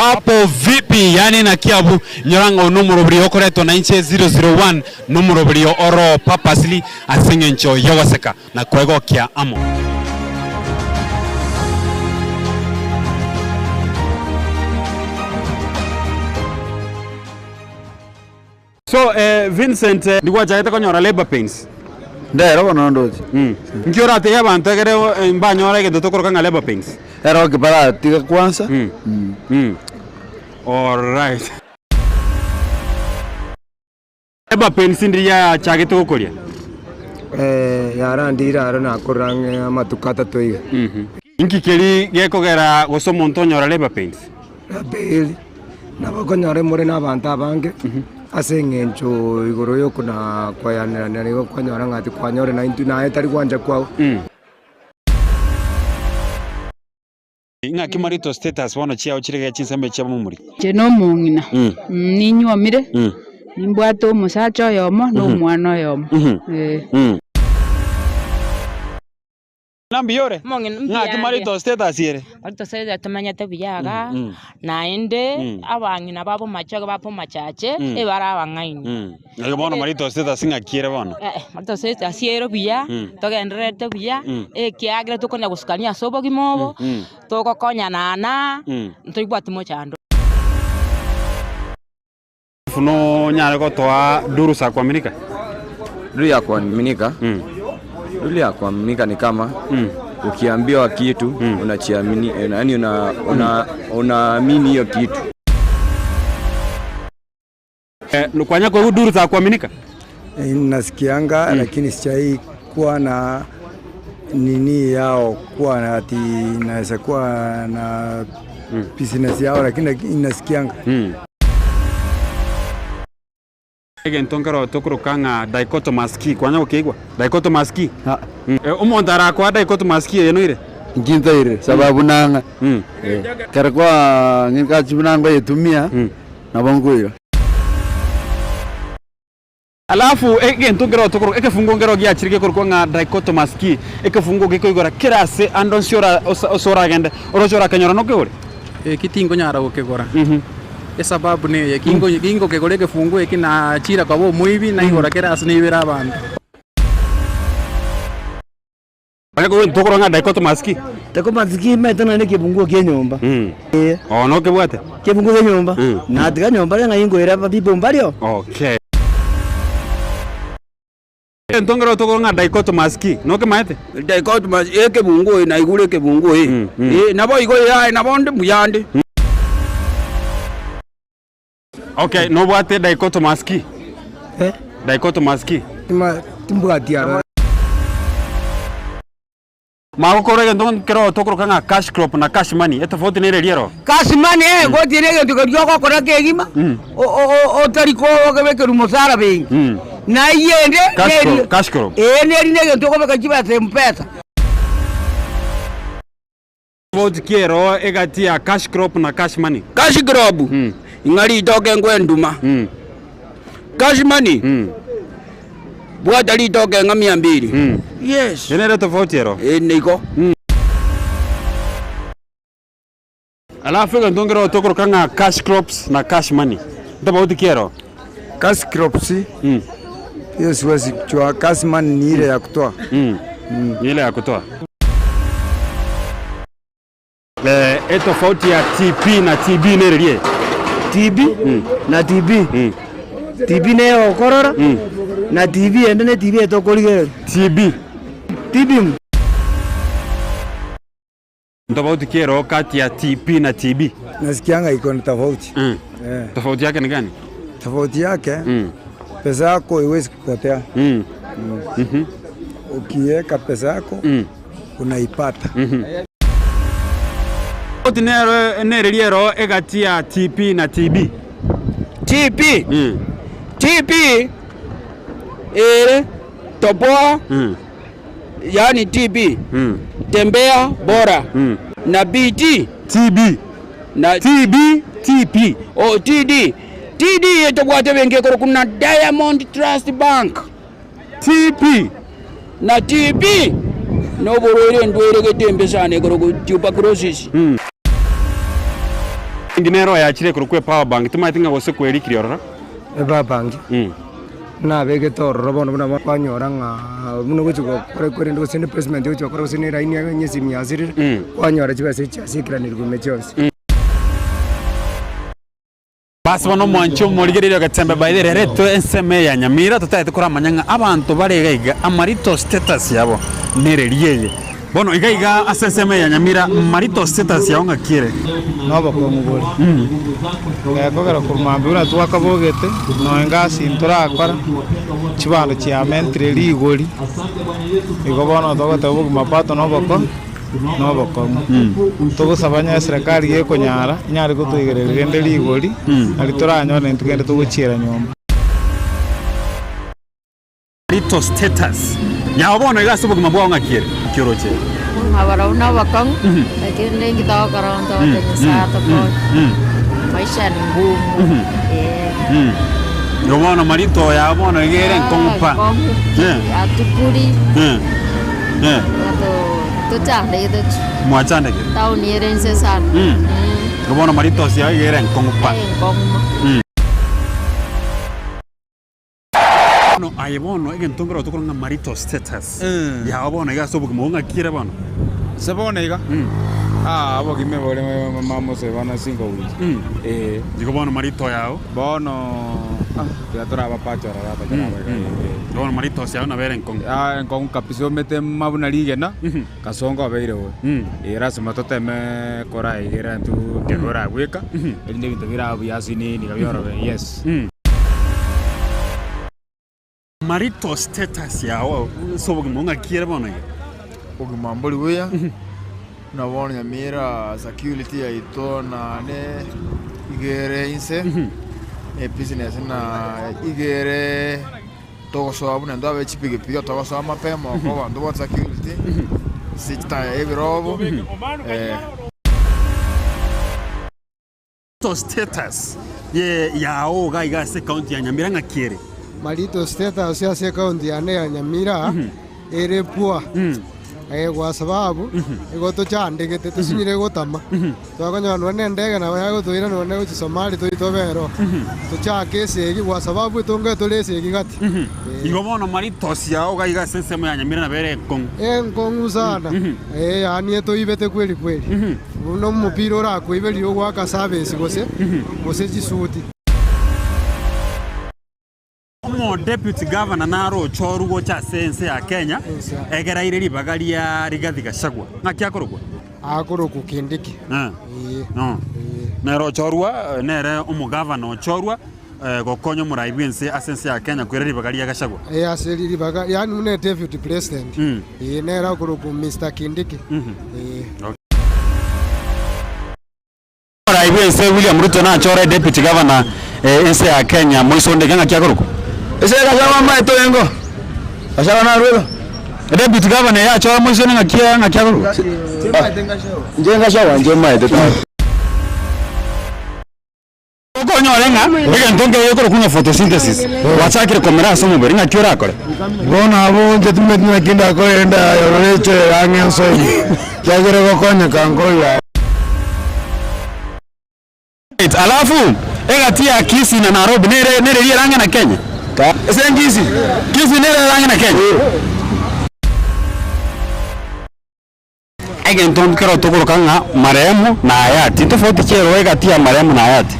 Hapo vipi yani na Kiabu nyorango numero brio koreto 90001 numero brio oro papasli asengencho yawaseka na kwego kia amo. So Vincent ndikwa jaita konyora labor pains. Ndero kono ndozi. Nkiora te yabantu egere mbanyora ke dotokoro nga labor pains. Ero kipara tika kwanza. All right. Labor pains ndiya chagete gukoria. Yara ndira aro na korange amatukata toiga. Inkikeri gekogera gosomo ntonyora labor pains. Beli. Nabakonyore muri n'abantu abange. Asengencho igoro yo kuna kwayanira narigo kwanyora ngati kwanyore 99 etari kwanja kwao. Inga kimarito status wano chia chirege chinsembe chia mumuri. Jeno mungina. Ninywamire. Nimbwato musacho yomo no mwana yomo. Nambi yore. Nga kimarito status yere. Marito status tumanya tebiyaga na inde abangina babo machaga babo machache ebara abangaini. Ngabono marito status nga kiere bono. Marito status yero biya togendere tebiya kiagre tukona guskania sobo gimobo toko konya nana ntoibwati mochando. Funo nyare ko toa duru sa kuaminika. Duru ya kuaminika. Duru ya kuaminika ni kama ukiambiwa kitu unachiamini, yani unaamini hiyo kitu. Lukwanya kwa duru za kuaminika. Nasikianga lakini sichai kuwa na nini yao kuwa na ati naweza kuwa na business yao lakini inasikianga. Ege ntongero tokoro kanga dichotomous key kwanya ukigwa dichotomous key umondara kwa dichotomous key yeno ire nginza ire sababu nanga karakwa ngika chibunanga yetumia na bongoyo. Alafu ege ntongero tokoro eke fungo ngero gya chirike korko nga dichotomous key eke fungo giko igora kirase andon siora osora gende orojora kanyora no kore kitingo nyara ukigora sababu ne kingo kegoleke fungu ekina chira kwa bo muibi na igora kerasi ni bira bantu Aleko ntokoro nga dichotomous key metana ne kibungu kenyomba no kebwate kibungu kenyomba na atika nyomba nga ingo era bibo mbalio. Okay. Ntongero tokoro nga dichotomous key no kemaete dichotomous ekebungu na igure kebungu nabo igo ya nabo ndi muyande. Okay, no bwate dichotomous key. Dichotomous key. Timbwatiara. Mako korege ndon kero tokoro kanga cash crop na cash money. Eto foti nere liero. Cash money go tiene que tukajoko kora kegima. O tariko okebeke rumosara bengi. Na yende cash crop. Neri nege toko beka jiba tempesa. Foti kero egatia cash crop na cash money. Cash crop. Ingali itoke ngwenduma. Cash money. Bwata litoke nga 200. Yes. Yenere tofauti yero. Niko. Alafu ndongero tokoro kanga cash crops na cash money. Tofauti kero. Cash crops. Hiyo siwezi kuchua. Cash money ni ile ya kutoa. Ni ile ya kutoa. Tofauti ya TP na TB nerelie. TB na TB. TB ne okorora na TB endene TB etokolige TB tofauti kero kati ya TP na TB. Nasikianga iko na tofauti. Tofauti yake ni gani? Tofauti yake pesa yako iwezi kupotea. Ukiweka pesa yako unaipata. Nere liero egati ya TP na TB. TP toboa yani TB tembea bora na BT TB na TP TD yetobwate benge koro kuna Diamond Trust Bank TP na TB no borore ndwere getembe sane koro tuberculosis nginero yachire kurukwe power bank tumatinga gose kweri kiriorora power bank na bege tororo bono bana kwanyora nga muno guchuko kore ndo sene placement guchuko kore sene raini ya nyesi miaziri kwanyora chibase chasikira nirigume cyose basi bano mwancho murigerero gatembe bayire reto enseme ya Nyamira tutayete kuramanyanga abantu baregaiga amarito status yabo nereriye bono igaiga aseseme ya Nyamira marito status yawo ngakire nobo ko mugori kogera kurumambura twakabogete no engasi nturakora chibando kya mentre ligori igo bono togote bugu mapato noboko tugusabanya serikali yeko nyara nyari gutuigerera ende ligori ari turanyone ntugende tuguchira nyomba marito status yawo bono igasi bugu mabwa ngakire kiroche Habara una bakang, lakini nengi tahu kalau untuk satu pun, maisha ni ngumu. Yobono marito ya bono igere ngompa. Atukuri. Tu cande itu. Mua cande ke. Tahu ni rense san. Yobono marito sia igere ngompa. No ayebono igen tungro tukuro nga marito status. Ya bono iga sobu kumonga kire bono. Sabone iga. Abo kime bole mamo se bana 5 weeks. Digo bono marito yao. Bono ya tora pacho rara tora. Bono marito sia una vera en con. En con capiso mete mabuna ligena. Kasongo abeire wo. Era se matote me kora igera tu kegora weka. El ndi bitabira biasi ni gabioro yes. Marito status yao sobo kumonga kire bono iga. Ogumamboli weya na wona Nyamira security ya ito na ne igere inse business na igere to so abuna ndo abe chipige piga to so mapema ko bando wa security sita ebirobo to status ye yao ga se county ya Nyamira ngakire marito status ya se county ya Nyamira ere pua kwa sababu igoto chande gete tusinyire gotama twakanywa ndege na yago tuira none uchi Somali tuitobero tuchake segi kwa sababu tunge tulese gigati igobono marito sia ogaiga sensemo ya Nyamira na bere kongu sana yani tuibete kweli uno mupira ora kuibeli ogwa ka service gose jisuti Deputy Governor Naro Chorugo cha sense ya Kenya egera ire ribagari ya Rigathi Gachagua ngakiakorogwa akoroku Kindiki Nero Chorua nere umugavana Chorua gokonyo muraibwense asense ya Kenya kwira ribagari ya Gachagua aseri ribagari yani une deputy president nera akoroku Mr Kindiki muraibwense William Ruto na chore deputy governor ense ya Kenya Moisonde ngakiakorogwa ese Gachagua maeto yengo Gachagua na rulo deputy governor ya chora Moisonde ngakiakorogwa nje maeto okonyorenga igentonge yekoro kunya photosynthesis wachakire komera somo beringa kyora akore bona abo nje tumetina kinda ko enda yoreche angenso yagere gokonya kangoya alafu egatia Kisi na Nairobi nere rangi na Kenya ese Kisi nere rangi na Kenya egenton kero tokoro kanga marehemu na hayati tofauti chero egatia marehemu na hayati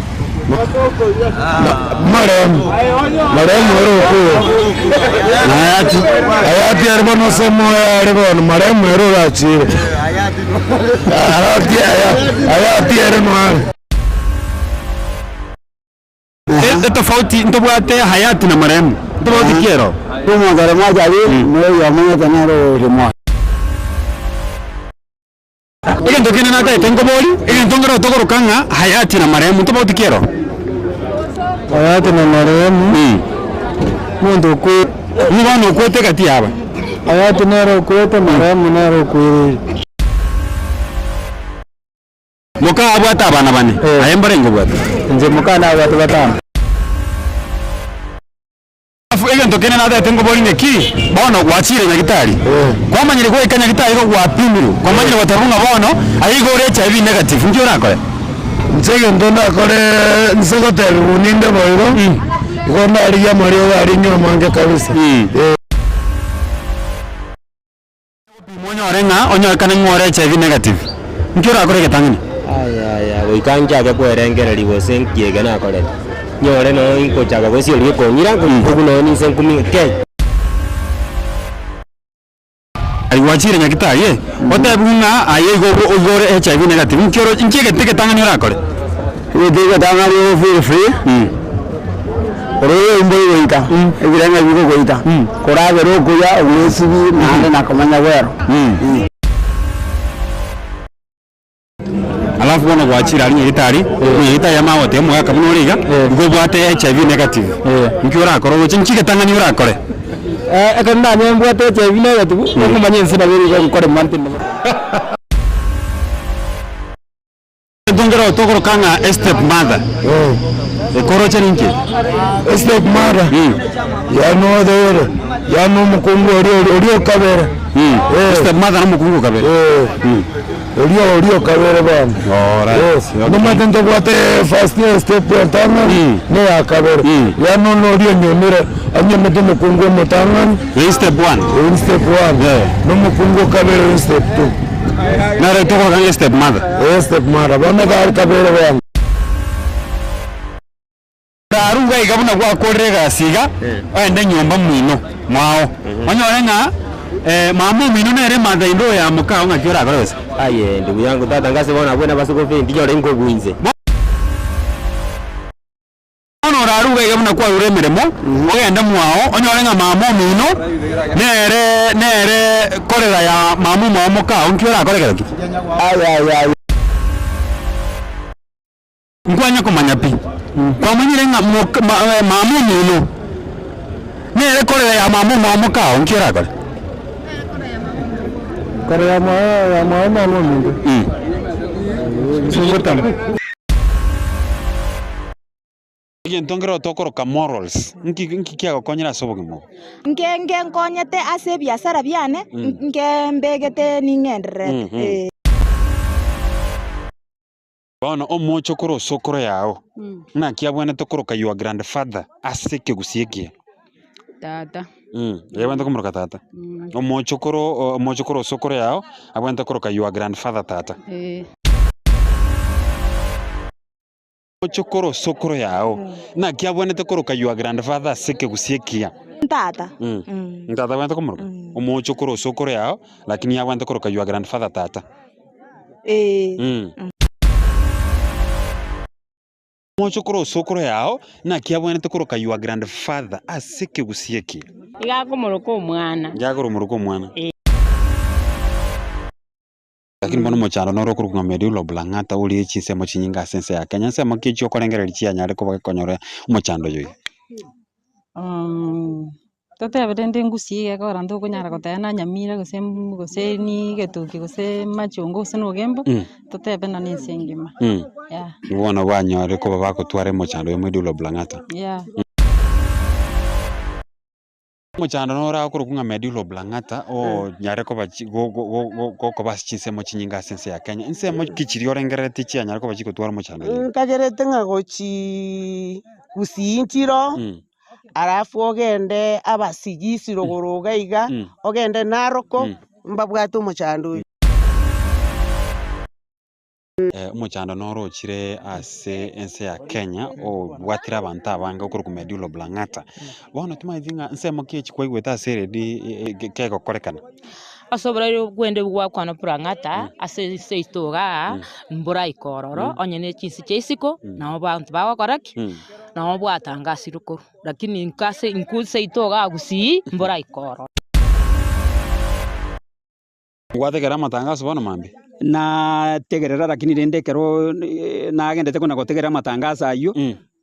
marehemu ero na hayati arbono semo arbono marehemu ero rachire hayati ero tofauti ntobwate hayati na marehemu tofauti kero como ngare moja ali no yamanya tanaro remo igento kene nata tengo boli igento ngoro tokoro kanga hayati na marehemu tofauti kero hayati na marehemu mundo ku mubano kwete kati aba hayati nero kwete marehemu nero ku muka abwata abana bane ayembare ngo bwata nje muka na abwata batano egento kene nata tengo boli neki bono gwachire nyagitari kwamanyire ko ikanya gitari ko gwapimiru kwamanyire batarunga bono ayigo recha ibi negative ndio nakore Nsege ndona kore nsogote uninde boyo. Gona ariya Mario ari nyuma mange kabisa. Monyo orenga onyo kana ngore HIV negative. Nkira akore ketangani. Aya goikanja ke kwerengereri gose nkiege na kore. Nyore no inko chaga gose ori ko nyira ko no ni sen kumi ke. Ai wachire nyakitari ote bunga aye go ogore HIV negative. Nkiro nkiege teke tangani ora kore. Teke tangani feel free. Ore mbo goita. Ebirenga bigo goita. Korabe ro kuya usibi nande na komanya wero. Alafu bona gwachira ari nyitari nyita ya mawote mu yaka munoriga go bwate HIV negative. Nkira akoro go nchike tangani ora kore. Ekanda nyembwate HIV negative ko manye nsina biri go kore mantin. Dongero tokoro kanga step mother. Ekoro cheninki. Step mother. Ya no de ya no mukungu orio kabere. Step mother no mukungu kabere. Orio kabere bana. Alright. No matento gwate first step tanga ne ya kabere. Ya no orio nyomira anya mete mukungu motanga. Step 1. Step 1. No mukungu kabere step 2. Nare tokoro kanga step mother. Step mother bana ga kabere bana. Arunga igabuna gwa korega siga ende nyomba mwino mwao onyorenga mamu mwino nere madaindo ya mukao ngakira kabisa. Aye ndugu yangu tata ngase bona bwana basoko fe ndiyo rengo buinze. Ono arunga igabuna kwa uremeremo ogenda mwao onyorenga mamu mwino nere korera ya mamu mwao mukao ngakira korega ki. Aya Ngwanya kumanya pi. Kwa mwenyere nga mamu mwino nere korera ya mamu mwao mukao ngakira kore. Kore ya mamu mwino. Sungurtana. Ntongero tokoro ka morals. Nki kia konyera sobogi mo. Nge nkonyete ase biashara biane nge mbegete ningendere. Bono omocho koro sokoro yao. Na kia bwana tokoro ka your grandfather aseke gusiekie. Tata. Yabanda kumroka tata. Omocho koro sokoro yao abwanta koro ka your grandfather tata. Chokoro sokoro yao na kia bwana tokoro ka your grandfather aseke gusiekia. Tata. Tata bwanta kumroka. Omocho koro sokoro yao lakini ya bwanta koro ka your grandfather tata. Mocho koro sokoro yao na kia bwana tokoro ka your grandfather aseke gusieki. Igako muruko mwana. Yagoro muruko mwana. Lakini bono mochano no rokuru nga medulo blangata uli chise mochinyinga sense ya Kenya sema kicho korengera lichia nyare ko bakonyore mochando yoy. Tote abende ngusiye ko rando kunyara kotena nyamira gose ni getuki gose machongo gose no gembo tote abena ni sengima. Yeah. Wona wanyore ko babako tware mochando yo medulo blangata. Yeah. Mochando no ra ko kunga medulo blangata o nyare ko bachi go bachise mochinyinga sense ya Kenya nse mo kichirio rengera tichi nyare ko bachi ko tware mochando yo. Kagere tenga gochi kusinchiro. Arafu ogende abasigisi rogoroga iga ogende naroko mbabwatu mochando. Mochando noro chire ase ense ya Kenya o watira abantu abanga okuru ku medulo blangata. Bono tumaithinga nse mo kichi kwa igweta seredi keko korekana. Asobora gwende bwa kwana prangata ase seitoga mbura ikororo onyene chinsi cheisiko na abantu bawa koraki na obwatanga sirukuru lakini nkase inkuse itoga gusi mbura ikororo. Gwathegera matangazo bono mambi na tegerera lakini rendekero nagendete kuna gotegera matangazo ayo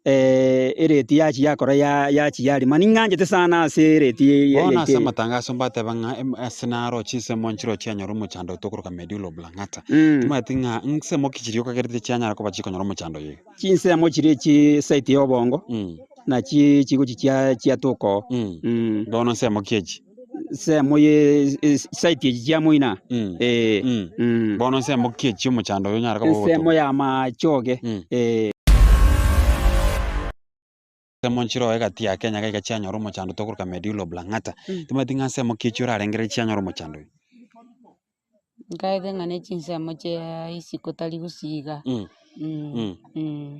ereti yachi yakora yachi yari maninganje sana ase ereti bona se matangazo mbate banga senaro chise monchiro chanyoro mochando tokoroka medulo blangata tumatinga nse mokichirio kagerete chanyara ko bachikonyoro mochando ye chinse mochire chi site yobongo na chi chigo chia toko bona se mokiechi semo ye site ya moina bono semo kiechi omochando yo nyara kabo semo ya machoge semo nchiro egati ya Kenya ga chianyoro omochando tokuruka Medulla Oblongata timatinga semo kiechi urarengere chianyoro omochando ngaithe ngane chinsemo chia isiko tari gusiga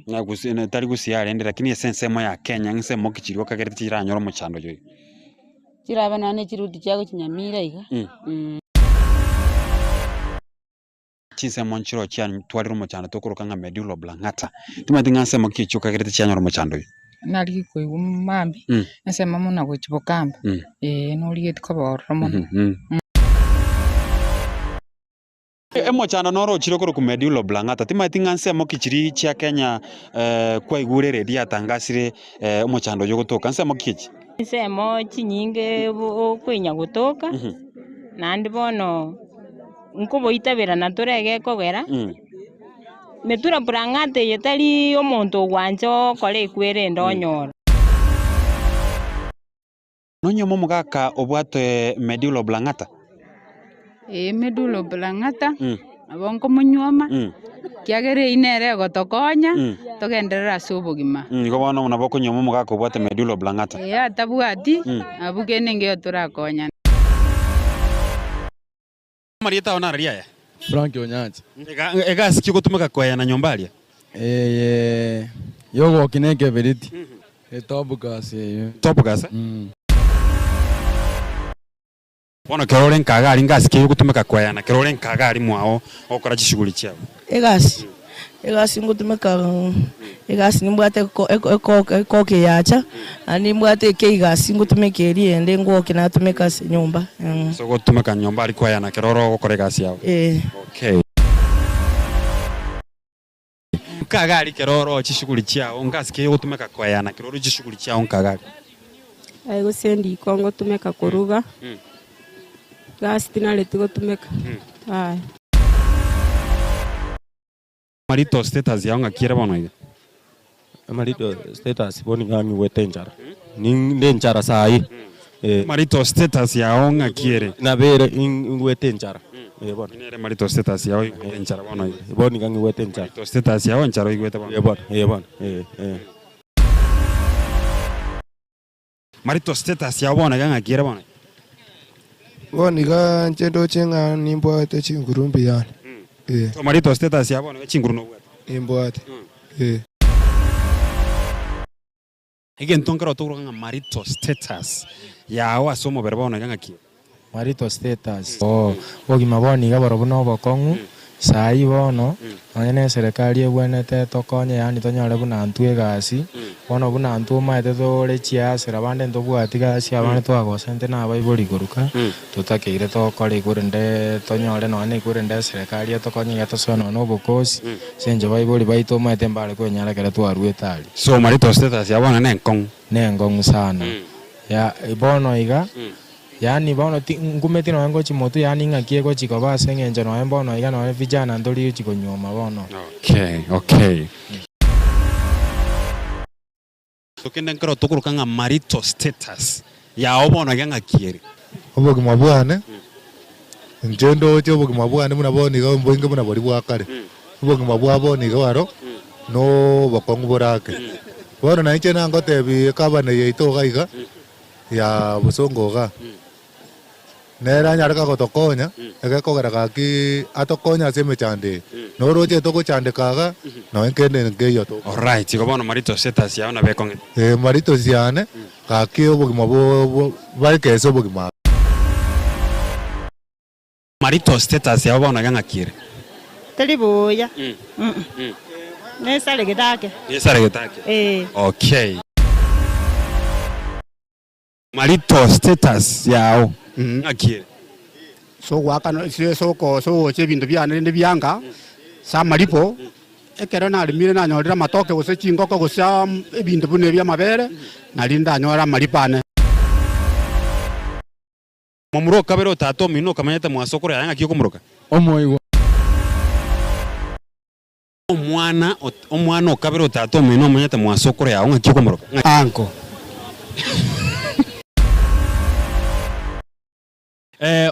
na gusine tari gusia rende lakini semo ya Kenya nsemo kichiro kagereti chiranyoro omochando yo chiraba nane chiruti chago chinyamira iga chinsemo nchiro chia twaliro omochando tokuruka Medulla Oblongata timatinga nsemo kiechi kagereti chianyoro omochando yo nari koigu mambi nsema muna gochibokamba no rigeti koborro muno emochando noro chiro koro ku Medulla Oblongata timatinga nsemo kichiri chia Kenya kwa igure ready atangasire emochando yo gotoka nsemo kichi nsemo chinyinge kwinya gotoka nandi bono nkuboitabira na turege kogera Medulla Oblongata yetari omonto gwancho kore ikwere ndonyora nonyomo mugaka obwate Medulla Oblongata Medulla Oblongata abongo munyoma kiagere inere gotokonya togenderera sobogima ngo bono muna bokonyomo mugaka obwate Medulla Oblongata atabwati abugene ngeo turakonya Marieta onaria Frank Onyancha ega sikio gutumika kwaya na nyombalia yogo kineke veriti top gas bono kerore nkagari ngasikio gutumika kwaya na kerore nkagari mwao okora chishuguli chao egasi ngutũmĩka nimbwate koke yacha nimbwate ke igasi ngũtũmĩka ende ngoke natũmĩka nyumba so gũtũmĩka nyumba ari kwaya na keroro gũkore gasi yao okay kagari keroro chishuguli chao ngasikio gũtũmĩka kwaya na keroro chishuguli chao nkagari gusendi kongo tumeka kuruga gasi tinareti gũtũmĩka Marito status yao ngakire bono iga Marito status boni ngami wetenjara ni njara sai Marito status yao ngakire na bere wetenjara bono ine Marito status yao wetenjara bono iga boni ngangi wetenjara Marito status yao njaro igwete bono bono Marito status yao bono ngakire bono boni ga nchendo chenga nimbo te chingurumbi yani so Marito status yabo no chinguru no bwate imbwate igen tonkaro tokuro nga Marito status yawo asomo berbono nga ki Marito status ogima boni ga borobuno bokongu sai bono onyene serikali ebwenete tokonye yani tonyore buna ntwe gasi bono buna ntwe maete thore chiasira bande ntobwati gasi abane twagosente na baibuli guruka tutakeire tokore igurende tonyore none igurende serikali tokonye gatosono no bokosi senje baibuli baito maete mbale kwenyara kera twaruetali so Marito status yabona nenkong sana ya bono iga yani bono ngumeti no ngo chimoto yani ngakie go chiko base ngenje no bono iga no vijana ndoli chiko nyoma bono okay tokende nkro tokuruka nga Marito status ya obono ga ngakiere obogi mabwane njendo cyo obogi mabwane muna boni ga mbonge muna bari bwakare obogi mabwabo ni ga waro no bakongu borake bono na iche nango tebi kabane yeito gaiga ya busongo ga nera nyaraka gotokonya egekogera gaki atokonya seme chande no roje toko chande kaga no enkende ngeyo to alright go bono Marito status ya ona bekonge Marito siane gaki obogima bo bari keso obogima Marito status ya bono ngakire teliboya nesale getake okay Marito status yao ngakire so wakana soko so chebintu byane ndi byanga sa malipo ekero na limire na nyorera matoke gose chingoko gose ebintu bune bya mabere na linda nyora malipane momuro kabero tato mino kamanyete mwasokoro yanga kiko muroka omoiwa omwana okabero tato mino manyete mwasokoro yanga kiko muroka anko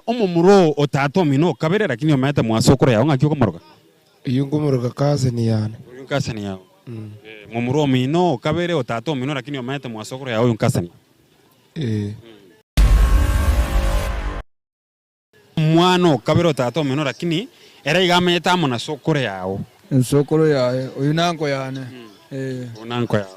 omomuro otato mino kabere lakini omete mwasokoro yao ngaki okomoroka iyo ngomoroka kase ni yana uyu kase ni yao momuro mino kabere otato mino lakini omete mwasokoro yao uyu kase ni mwano kabere otato mino lakini era igamenyete amo na sokoro yao nsokoro yae uyu nanko yane unanko yao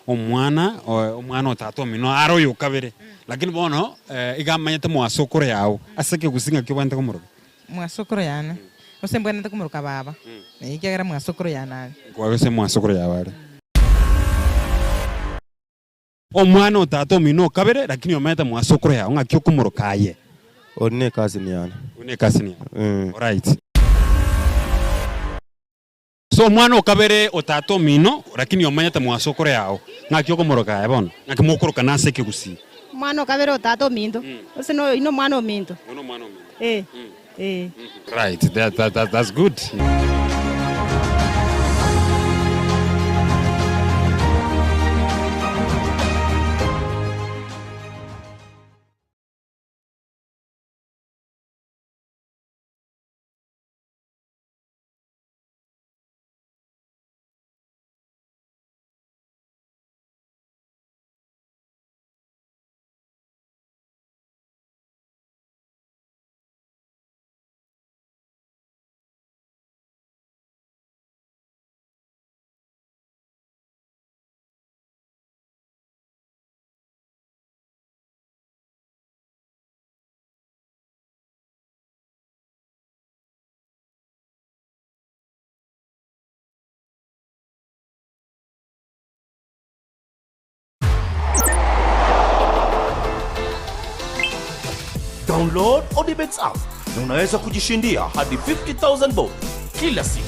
omwana otato mino aro yo kabere lakini bono igamenyete mwasokoro yao aseke gusinga kibwante komoroka mwasokoro yana osembwene kumoroka baba ikegera mwasokoro yana kwa se mwasokoro yawe ari omwana otato mino kabere lakini omete mwasokoro yao ngaki okomoroka ye one kazi ni yana one kazi ni alright so mwana okabere otato mino lakini omanyete mwasokoro yao ngaki okomoroka ye bono ngaki mokoroka naseke gusi mwana okabere otato mindo ose no ino mwana omindo ono mwana omindo right that's good. Download ODBets app na unaweza kujishindia hadi 50,000 bob kila siku.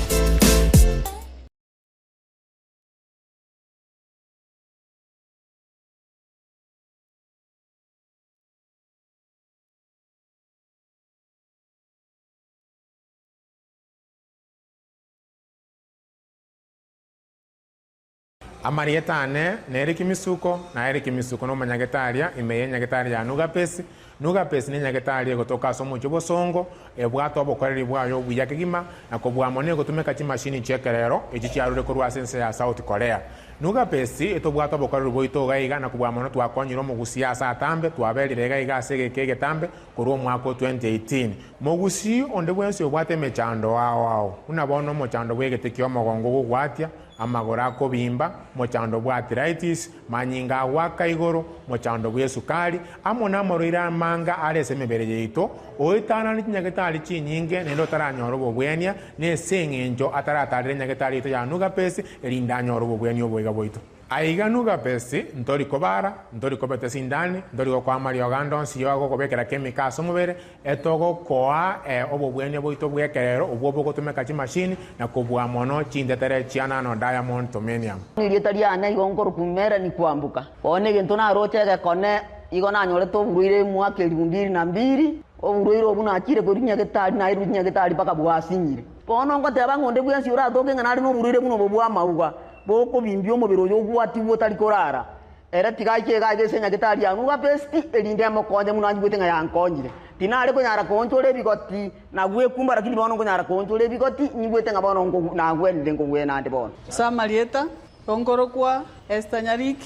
Amarietane na Eriki Misuko na Eriki Misuko no manyagetaria imeye nyagetaria nuga pesi ni nyagetaria gotoka somo chobo songo ebwato obokoreri bwayo buya kigima na kobwamone gotumeka chi machine chekerero echi chiarure korwa sense ya South Korea nuga pesi etobwato obokoreri boito gaiga na kobwamone twakonyiro mugusia asa atambe twaberire gaiga asege kege tambe korwa mwaka 2018 mugusi onde bwensi obwate mechando wao unabono mochando bwegetekio mogongo gugwatia amagora kobimba mochando bwa arthritis manyinga waka igoro mochando bwa sukari amona morira manga arese mebere yeito oitana ni nyagetari chinyinge nendo taranyoro bobwenia ne sengenjo ataratarire nyagetari to yanuga pesi erinda nyoro bobwenia obwega boito aiga nuga pesi ntori kobara ntori kobete sindani ntori kwa Mario Gandon si yogo kobekera kemika somubere etogo koa obobwenia boito bwekerero obwo gotumeka chi machine na kobwa mono chindetere chiana no diamond tomenium nirietariana igongoro kumera ni kwambuka one gento na rochege kone igona nyore to buruire mwake rundiri na mbiri oburuire obuna akire korinya getari na irunya getari paka bwasinyire bono ngoteba ngonde bwensi ura toke ngana no buruire buno bobwa mauga boko bimbio mubiro yo gwati botari korara era tigaike gaige senya getari anu ga besti elinde mokonje munanji gwetenga yankonyire tinare ko nyara konchole bigoti na gwe kumba lakini bono ko nyara konchole bigoti nyigwetenga bono ngo na gwende ngo gwe nande bono Samarieta ongoro kwa Estanyarik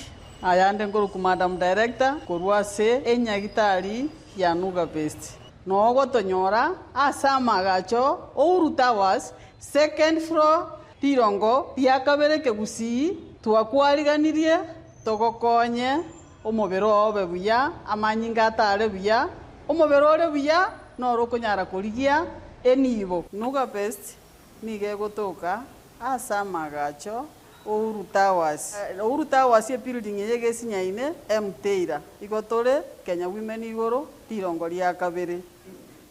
ayande ngoro ku madam director korwa se enyagitari ya nuga best nogo tonyora asama gacho Ouru was second floor tirongo yakabere kegusi twakwariganirie togokonye omobero obe buya amanyinga atare buya omobero ore buya noro konyara kurigia enibo nuga best nige gotoka asama gacho Ouru Towers ye building yege sinyaine mteira igotore Kenya Women igoro tirongo ria kabere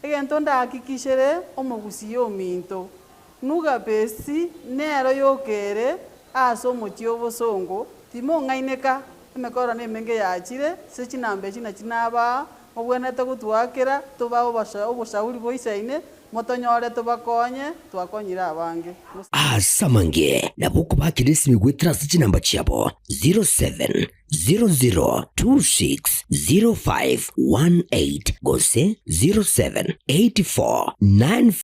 egento ndahakikishere omogusi yominto nuga besi nero yokere aso mutio bosongo timo ngaineka emekora ne menge yachire se chinambe china chinaba obwenete gutwakira tuba obushauri boisaine motonyore tubakonye twakonyira abange asamange nabuko bakirisi migwetira sinamba cyabo 0700260518 gose 0784